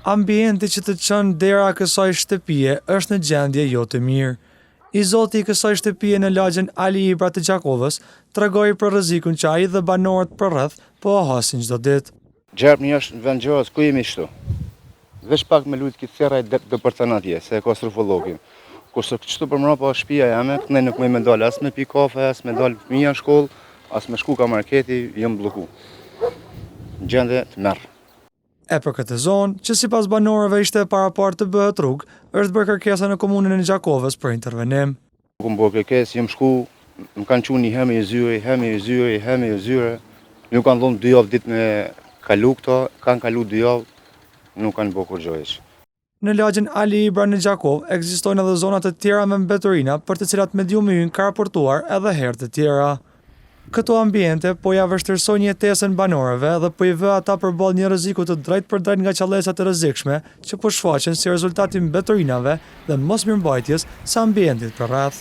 Ambienti që të çon dera kësaj shtëpie është në gjendje jo të mirë. I zoti i kësaj shtëpie në lagjen Ali Ibra të Gjakovës tregoi për rrezikun që ai dhe banorët përreth po hasin çdo ditë. Gjermë është në vend gjohës, ku jemi shtu? Veç pak me lujt këtë thera i dhe për atje, se e ka strufologjin. Kurse kështu për mrapa shtëpia jame, ne nuk me dalë as me pi kafe, as me dalë fëmija në shkollë, as me shku ka marketi, jam blloku. Gjendje të merr. E për këtë zonë, që sipas banorëve ishte para parë të bëhet rrugë, është bërë kërkesa në komunën e Gjakovës për intervenim. Ku më bërë kërkesë, jam shku, më kanë qunë një hemi i zyre, nuk kanë dhënë 2 javë ditë me kalu këto, kanë kalu 2 javë, nuk kanë bërë kur gjojsh. Në lagjen Ali Ibra në Gjakovë ekzistojnë edhe zona të tjera me mbeturina për të cilat mediumi ynë ka raportuar edhe herë të tjera. Këto ambiente po ja vështirësojnë jetesën banorëve dhe po i vë ata përballë një rreziku të drejt për drejt nga qallësa të rrezikshme që po shfaqen si rezultat i mbeturinave dhe mosmirëmbajtjes së ambientit përreth.